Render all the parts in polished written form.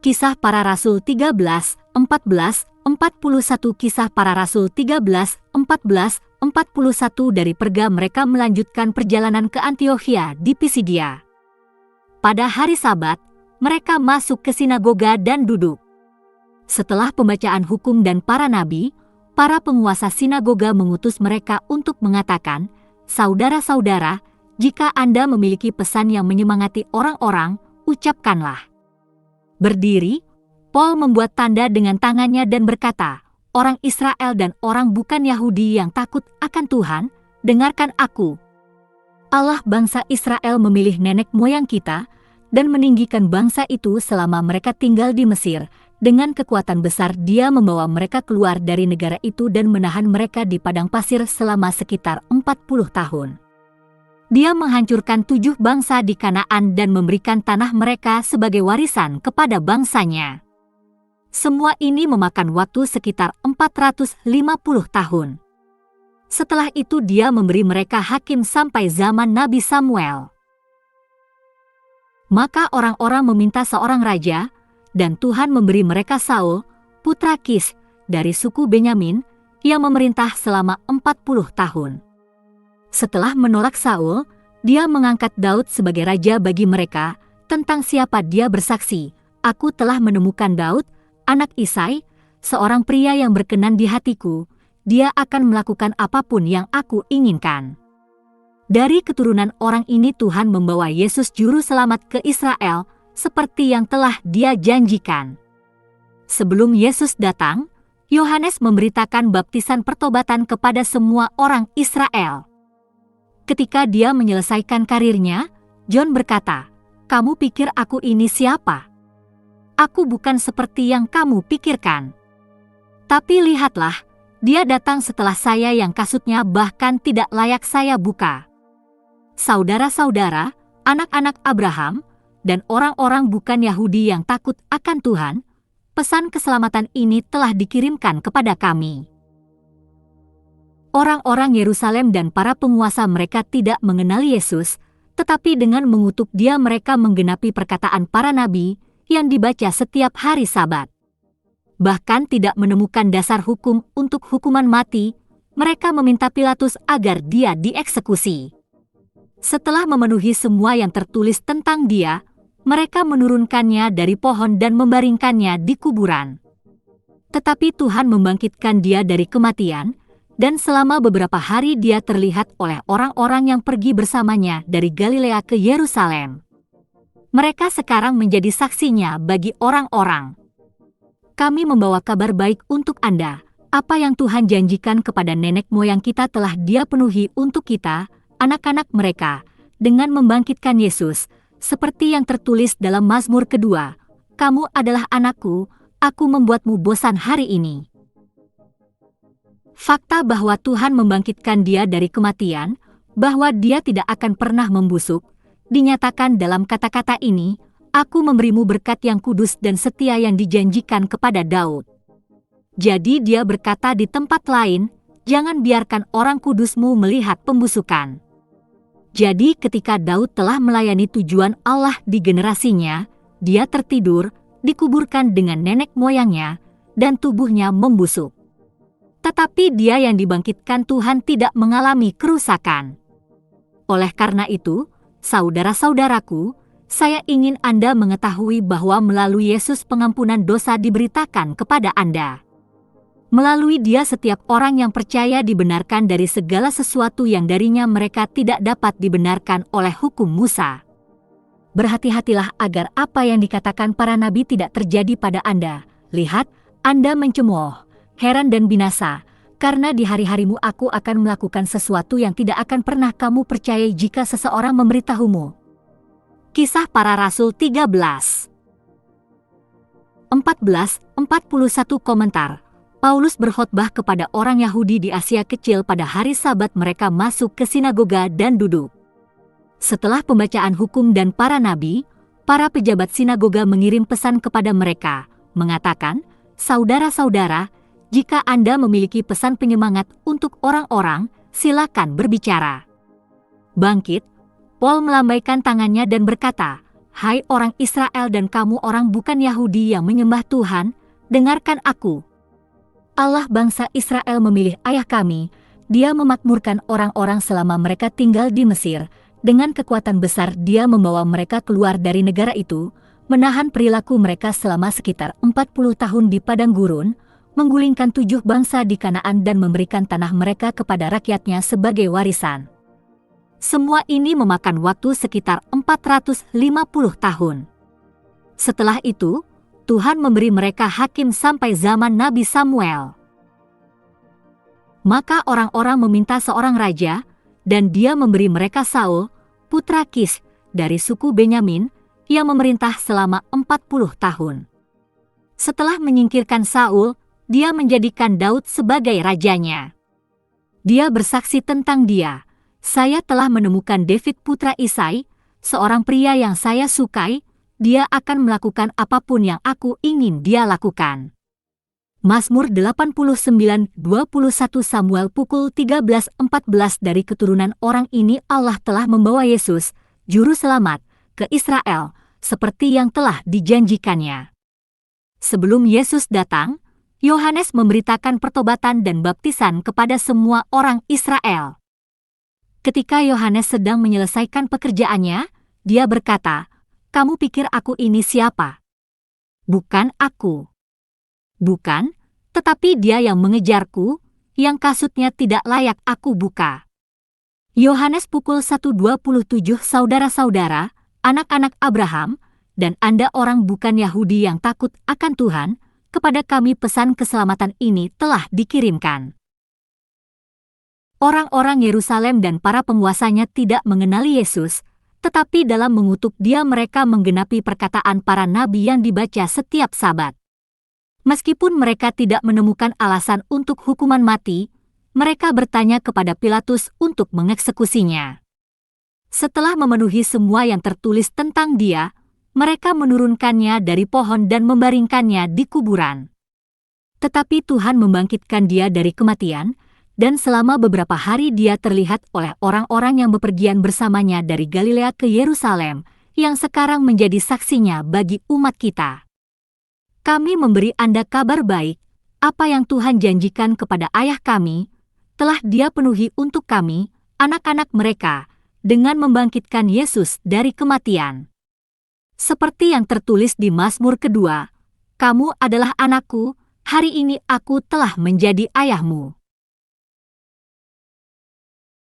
Kisah Para Rasul 13, 14, 41. Kisah Para Rasul 13, 14, 41. Dari Perga mereka melanjutkan perjalanan ke Antiokhia di Pisidia. Pada hari Sabat, mereka masuk ke sinagoga dan duduk. Setelah pembacaan hukum dan para nabi, para penguasa sinagoga mengutus mereka untuk mengatakan, "Saudara-saudara, jika Anda memiliki pesan yang menyemangati orang-orang, ucapkanlah." Berdiri, Paul membuat tanda dengan tangannya dan berkata, "Orang Israel dan orang bukan Yahudi yang takut akan Tuhan, dengarkan aku. Allah bangsa Israel memilih nenek moyang kita dan meninggikan bangsa itu selama mereka tinggal di Mesir. Dengan kekuatan besar Dia membawa mereka keluar dari negara itu dan menahan mereka di padang pasir selama sekitar 40 tahun. Dia menghancurkan 7 bangsa di Kanaan dan memberikan tanah mereka sebagai warisan kepada bangsanya. Semua ini memakan waktu sekitar 450 tahun. Setelah itu Dia memberi mereka hakim sampai zaman Nabi Samuel. Maka orang-orang meminta seorang raja, dan Tuhan memberi mereka Saul, putra Kis, dari suku Benyamin, yang memerintah selama 40 tahun. Setelah menolak Saul, Dia mengangkat Daud sebagai raja bagi mereka. Tentang siapa Dia bersaksi, "Aku telah menemukan Daud, anak Isai, seorang pria yang berkenan di hatiku. Dia akan melakukan apapun yang aku inginkan." Dari keturunan orang ini Tuhan membawa Yesus juru selamat ke Israel, seperti yang telah Dia janjikan. Sebelum Yesus datang, Yohanes memberitakan baptisan pertobatan kepada semua orang Israel. Ketika dia menyelesaikan karirnya, John berkata, "Kamu pikir aku ini siapa? Aku bukan seperti yang kamu pikirkan. Tapi lihatlah, dia datang setelah saya yang kasutnya bahkan tidak layak saya buka." Saudara-saudara, anak-anak Abraham, dan orang-orang bukan Yahudi yang takut akan Tuhan, pesan keselamatan ini telah dikirimkan kepada kami. Orang-orang Yerusalem dan para penguasa mereka tidak mengenal Yesus, tetapi dengan mengutuk Dia mereka menggenapi perkataan para nabi yang dibaca setiap hari Sabat. Bahkan tidak menemukan dasar hukum untuk hukuman mati, mereka meminta Pilatus agar Dia dieksekusi. Setelah memenuhi semua yang tertulis tentang Dia, mereka menurunkannya dari pohon dan membaringkannya di kuburan. Tetapi Tuhan membangkitkan Dia dari kematian, dan selama beberapa hari Dia terlihat oleh orang-orang yang pergi bersamanya dari Galilea ke Yerusalem. Mereka sekarang menjadi saksinya bagi orang-orang. Kami membawa kabar baik untuk Anda. Apa yang Tuhan janjikan kepada nenek moyang kita telah Dia penuhi untuk kita, anak-anak mereka, dengan membangkitkan Yesus, seperti yang tertulis dalam Mazmur kedua, "Kamu adalah anakku, aku membuatmu bosan hari ini." Fakta bahwa Tuhan membangkitkan Dia dari kematian, bahwa Dia tidak akan pernah membusuk, dinyatakan dalam kata-kata ini, "Aku memberimu berkat yang kudus dan setia yang dijanjikan kepada Daud." Jadi Dia berkata di tempat lain, "Jangan biarkan orang kudusmu melihat pembusukan." Jadi ketika Daud telah melayani tujuan Allah di generasinya, dia tertidur, dikuburkan dengan nenek moyangnya, dan tubuhnya membusuk. Tetapi Dia yang dibangkitkan Tuhan tidak mengalami kerusakan. Oleh karena itu, saudara-saudaraku, saya ingin Anda mengetahui bahwa melalui Yesus pengampunan dosa diberitakan kepada Anda. Melalui Dia setiap orang yang percaya dibenarkan dari segala sesuatu yang darinya mereka tidak dapat dibenarkan oleh hukum Musa. Berhati-hatilah agar apa yang dikatakan para nabi tidak terjadi pada Anda. Lihat, Anda mencemooh, heran dan binasa, karena di hari-harimu aku akan melakukan sesuatu yang tidak akan pernah kamu percayai jika seseorang memberitahumu. Kisah Para Rasul 13 14:41 Komentar. Paulus berkhotbah kepada orang Yahudi di Asia Kecil pada hari Sabat. Mereka masuk ke sinagoga dan duduk. Setelah pembacaan hukum dan para nabi, para pejabat sinagoga mengirim pesan kepada mereka, mengatakan, "Saudara-saudara, jika Anda memiliki pesan penyemangat untuk orang-orang, silakan berbicara." Bangkit, Paul melambaikan tangannya dan berkata, Hai orang Israel dan kamu orang bukan Yahudi yang menyembah Tuhan, dengarkan aku. Allah bangsa Israel memilih ayah kami, Dia memakmurkan orang-orang selama mereka tinggal di Mesir. Dengan kekuatan besar Dia membawa mereka keluar dari negara itu, menahan perilaku mereka selama sekitar 40 tahun di padang gurun, menggulingkan 7 bangsa di Kanaan dan memberikan tanah mereka kepada rakyatnya sebagai warisan. Semua ini memakan waktu sekitar 450 tahun. Setelah itu, Tuhan memberi mereka hakim sampai zaman Nabi Samuel. Maka orang-orang meminta seorang raja, dan dia memberi mereka Saul, putra Kis, dari suku Benyamin, yang memerintah selama 40 tahun. Setelah menyingkirkan Saul, dia menjadikan Daud sebagai rajanya. Dia bersaksi tentang dia, "Saya telah menemukan David putra Isai, seorang pria yang saya sukai, dia akan melakukan apapun yang aku ingin dia lakukan." Mazmur 89:21 Samuel pukul 13:14 Dari keturunan orang ini Allah telah membawa Yesus, Juru Selamat, ke Israel, seperti yang telah dijanjikannya. Sebelum Yesus datang, Yohanes memberitakan pertobatan dan baptisan kepada semua orang Israel. Ketika Yohanes sedang menyelesaikan pekerjaannya, dia berkata, "Kamu pikir aku ini siapa? Bukan aku. Bukan, tetapi dia yang mengejarku, yang kasutnya tidak layak aku buka." Yohanes pukul 1:27 Saudara-saudara, anak-anak Abraham, dan Anda orang bukan Yahudi yang takut akan Tuhan, kepada kami pesan keselamatan ini telah dikirimkan. Orang-orang Yerusalem dan para penguasanya tidak mengenali Yesus, tetapi dalam mengutuk Dia mereka menggenapi perkataan para nabi yang dibaca setiap Sabat. Meskipun mereka tidak menemukan alasan untuk hukuman mati, mereka bertanya kepada Pilatus untuk mengeksekusinya. Setelah memenuhi semua yang tertulis tentang Dia, mereka menurunkannya dari pohon dan membaringkannya di kuburan. Tetapi Tuhan membangkitkan Dia dari kematian, dan selama beberapa hari Dia terlihat oleh orang-orang yang bepergian bersamanya dari Galilea ke Yerusalem, yang sekarang menjadi saksinya bagi umat kita. Kami memberi Anda kabar baik, apa yang Tuhan janjikan kepada ayah kami, telah Dia penuhi untuk kami, anak-anak mereka, dengan membangkitkan Yesus dari kematian. Seperti yang tertulis di Mazmur kedua, "Kamu adalah anakku, hari ini aku telah menjadi ayahmu."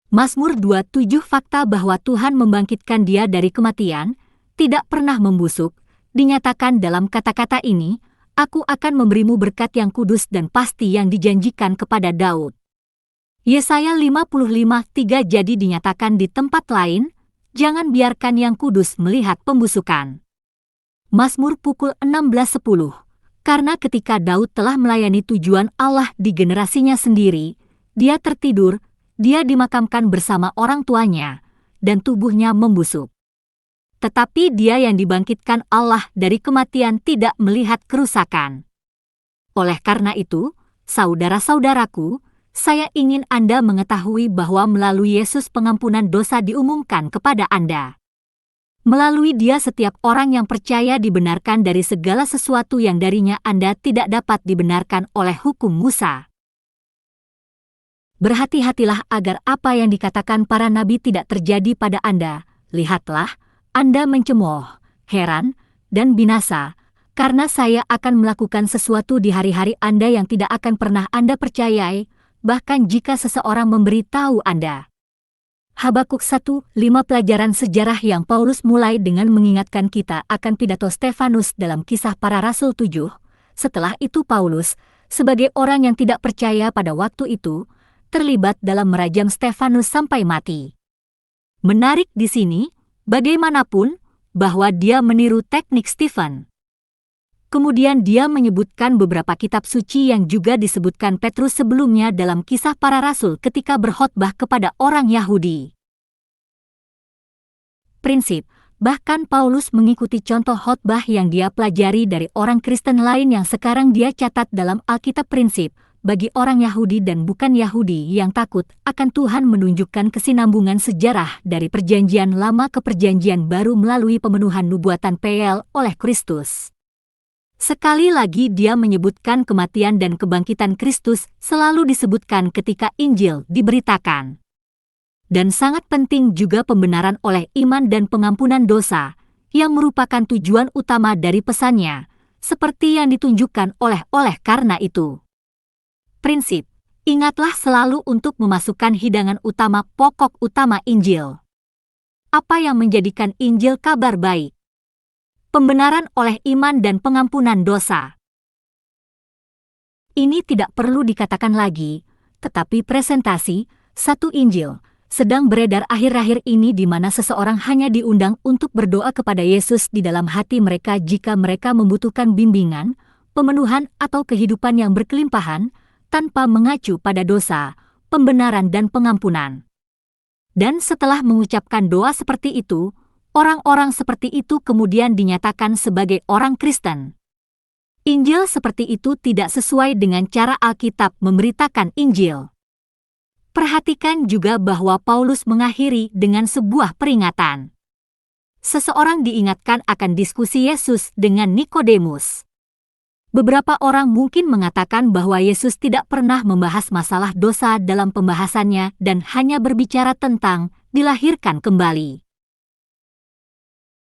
Mazmur 27 fakta bahwa Tuhan membangkitkan Dia dari kematian, tidak pernah membusuk, dinyatakan dalam kata-kata ini, "Aku akan memberimu berkat yang kudus dan pasti yang dijanjikan kepada Daud." Yesaya 55:3 jadi dinyatakan di tempat lain, "Jangan biarkan yang kudus melihat pembusukan." Mazmur pukul 16:10, karena ketika Daud telah melayani tujuan Allah di generasinya sendiri, dia tertidur, dia dimakamkan bersama orang tuanya, dan tubuhnya membusuk. Tetapi dia yang dibangkitkan Allah dari kematian tidak melihat kerusakan. Oleh karena itu, saudara-saudaraku, saya ingin Anda mengetahui bahwa melalui Yesus pengampunan dosa diumumkan kepada Anda. Melalui Dia setiap orang yang percaya dibenarkan dari segala sesuatu yang darinya Anda tidak dapat dibenarkan oleh hukum Musa. Berhati-hatilah agar apa yang dikatakan para nabi tidak terjadi pada Anda. Lihatlah, Anda mencemooh, heran, dan binasa, karena saya akan melakukan sesuatu di hari-hari Anda yang tidak akan pernah Anda percayai, bahkan jika seseorang memberitahu Anda. Habakuk 1:5 Pelajaran sejarah yang Paulus mulai dengan mengingatkan kita akan pidato Stefanus dalam Kisah Para Rasul 7. Setelah itu Paulus, sebagai orang yang tidak percaya pada waktu itu, terlibat dalam merajam Stefanus sampai mati. Menarik di sini, bagaimanapun, bahwa dia meniru teknik Stephen. Kemudian dia menyebutkan beberapa kitab suci yang juga disebutkan Petrus sebelumnya dalam Kisah Para Rasul ketika berkhotbah kepada orang Yahudi. Prinsip, bahkan Paulus mengikuti contoh khotbah yang dia pelajari dari orang Kristen lain yang sekarang dia catat dalam Alkitab. Prinsip, bagi orang Yahudi dan bukan Yahudi yang takut akan Tuhan menunjukkan kesinambungan sejarah dari Perjanjian Lama ke Perjanjian Baru melalui pemenuhan nubuatan P.L. oleh Kristus. Sekali lagi dia menyebutkan kematian dan kebangkitan Kristus selalu disebutkan ketika Injil diberitakan. Dan sangat penting juga pembenaran oleh iman dan pengampunan dosa, yang merupakan tujuan utama dari pesannya, seperti yang ditunjukkan oleh karena itu. Prinsip, ingatlah selalu untuk memasukkan hidangan utama pokok utama Injil. Apa yang menjadikan Injil kabar baik? Pembenaran oleh iman dan pengampunan dosa. Ini tidak perlu dikatakan lagi, tetapi presentasi, satu Injil, sedang beredar akhir-akhir ini di mana seseorang hanya diundang untuk berdoa kepada Yesus di dalam hati mereka jika mereka membutuhkan bimbingan, pemenuhan atau kehidupan yang berkelimpahan, tanpa mengacu pada dosa, pembenaran dan pengampunan. Dan setelah mengucapkan doa seperti itu, orang-orang seperti itu kemudian dinyatakan sebagai orang Kristen. Injil seperti itu tidak sesuai dengan cara Alkitab memberitakan Injil. Perhatikan juga bahwa Paulus mengakhiri dengan sebuah peringatan. Seseorang diingatkan akan diskusi Yesus dengan Nikodemus. Beberapa orang mungkin mengatakan bahwa Yesus tidak pernah membahas masalah dosa dalam pembahasannya dan hanya berbicara tentang dilahirkan kembali.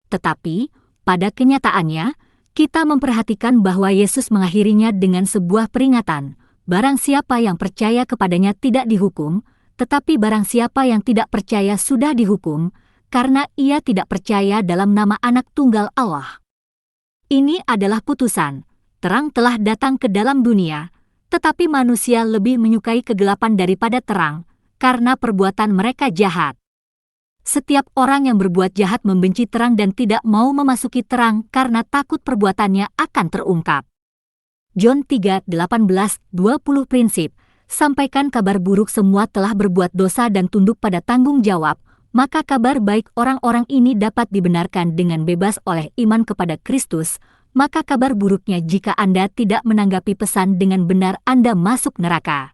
Tetapi, pada kenyataannya, kita memperhatikan bahwa Yesus mengakhirinya dengan sebuah peringatan. Barang siapa yang percaya kepadanya tidak dihukum, tetapi barang siapa yang tidak percaya sudah dihukum, karena ia tidak percaya dalam nama Anak Tunggal Allah. Ini adalah putusan, terang telah datang ke dalam dunia, tetapi manusia lebih menyukai kegelapan daripada terang, karena perbuatan mereka jahat. Setiap orang yang berbuat jahat membenci terang dan tidak mau memasuki terang karena takut perbuatannya akan terungkap. John 3:18-20 prinsip, sampaikan kabar buruk semua telah berbuat dosa dan tunduk pada tanggung jawab, maka kabar baik orang-orang ini dapat dibenarkan dengan bebas oleh iman kepada Kristus, maka kabar buruknya jika Anda tidak menanggapi pesan dengan benar Anda masuk neraka.